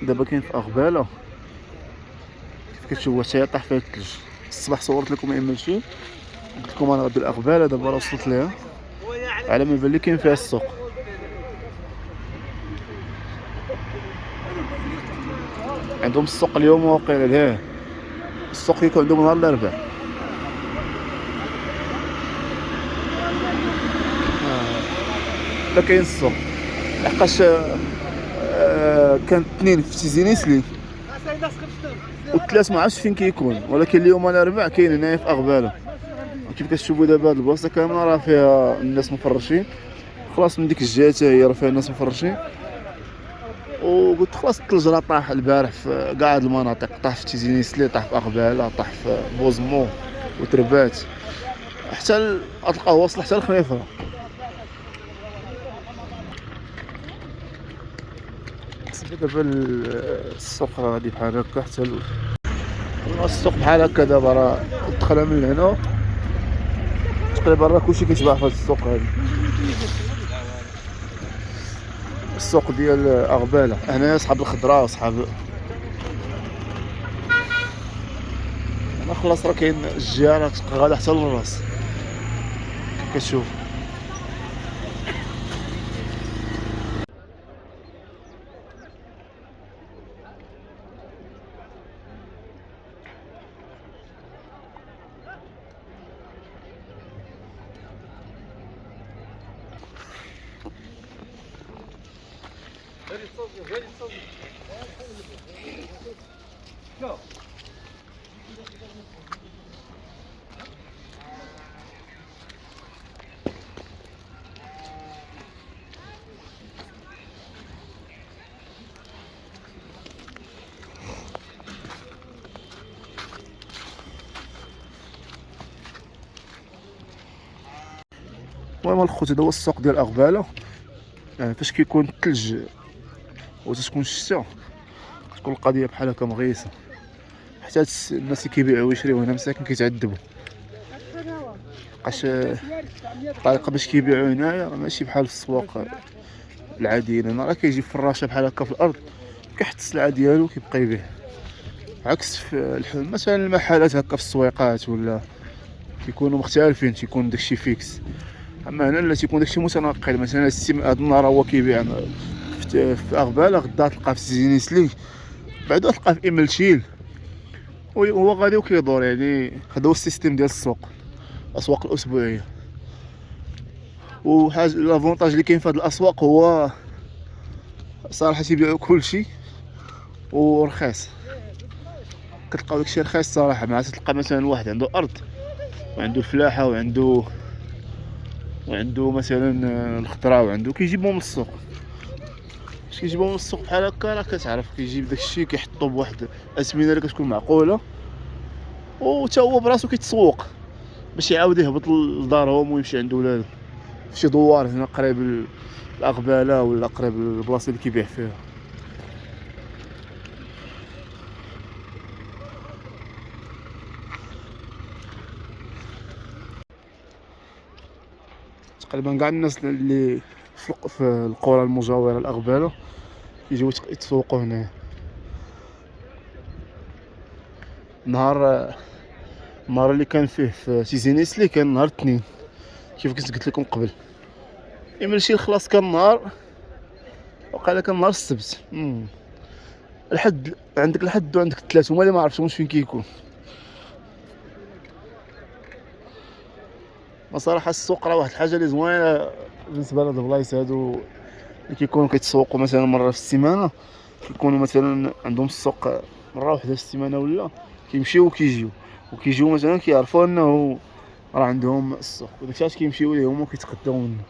دابا كاين في اغباله كيف كتشوفوا حتى طاح فيها الثلج. الصباح صورت لكم ايميلشي، قلت لكم انا غادي الاغباله، دابا راه وصلت ليها على ما بان لي كاين فيها السوق. عندهم السوق اليوم واقيلا ليه السوق يكون عندهم نهار الاربعاء. لا كاين السوق لحقاش كان اثنين في تيزينيسلي والثلاث ما عرفتش فين كيكون، ولكن اليوم الاربعاء كاين هنايا في اغباله. كيف كتشوفوا دابا هاد البلاصه كامله راه فيها الناس مفرشين، خلاص من ديك الجهه حتى هي راه فيها الناس مفرشين. وقلت خلاص الثلج راه طاح البارح في كاع هاد المناطق، طاح في تيزينيسلي، طاح في اغباله، طاح في بوزمو وتربات، حتى غتلقاه واصل حتى لخنيفره. دابا السوق راه غادي بحال هكا حتى السوق بحال هكا. دابا راه دخلنا من هنا تقريبا راه كلشي كيتباع في هاد السوق هادي، السوق ديال اغباله. هنايا صحاب الخضره وصحاب انا خلاص راه كاين الجهه راه غادا حتى للراس كتشوف. المهم الخوت هذا هو السوق ديال اغباله. فاش كيكون الثلج وتتكون الشتا كتكون القضيه بحال هكا مغيسه، حتى الناس اللي كيبيعوا ويشريو هنا مساكن كيتعذبوا، لحقاش الطريقه باش كيبيعوا هنايا ماشي بحال في السواق العاديين. هنا راه كيجي فراشه بحال هكا في الارض، كيحط السلعه ديالو كيبقى يبيع، عكس في مثلا المحلات هكا في السويقات ولا كيكونوا مختلفين، تيكون داكشي فيكس. اما هنا لا تيكون داكشي متنقل. مثلا هاد النهار هو كيبيع في اغباله، غدا تلقاه في زينيسلي، بعدا تلقاه في ايملشيل، وهو غادي وكيدور. يعني هذا هو السيستيم ديال السوق، الاسواق الاسبوعيه. وحاجه لافونتاج اللي كاين في هاد الاسواق هو صراحه تيبيعوا كلشي ورخيص، كتلقاو داكشي رخيص صراحه. مع تلقى مثلا واحد عنده ارض وعنده الفلاحه وعنده مثلا الخضره وعنده كيجيبهم من السوق. باش كيجيبهم من السوق بحال هكا راه كتعرف كيجيب داكشي كيحطو بواحد الاسمنه اللي كتكون معقوله، وتا هو براسو كيتسوق باش يعاود يهبط لدارهم ويمشي عند ولادو في شي دوار هنا قريب الاغباله ولا قريب البلاصه اللي كيبيع فيها. تقريبا كاع الناس اللي في القرى المجاوره الاغباله كيجيو يتسوقوا هنا. النهار اللي كان فيه في تيزينيسلي كان نهار الاثنين كيف كنت قلت لكم قبل. يمشي خلاص كان نهار وقال كان نهار السبت. الحد عندك الحد وعندك الثلاث، هما اللي ما عرفتهمش فين كيكون. بصراحه السوق راه واحد الحاجه اللي زوينه بالنسبه لهاد البلايص هادو اللي كيكونوا كيتسوقوا مثلا مره في السيمانه. كيكونوا مثلا عندهم السوق مره واحده في السيمانه، ولا كيمشيو وكيجيو مثلا كيعرفوا انه راه عندهم السوق، وداكشي علاش كيمشيو ليه هما وكيتقداو منه.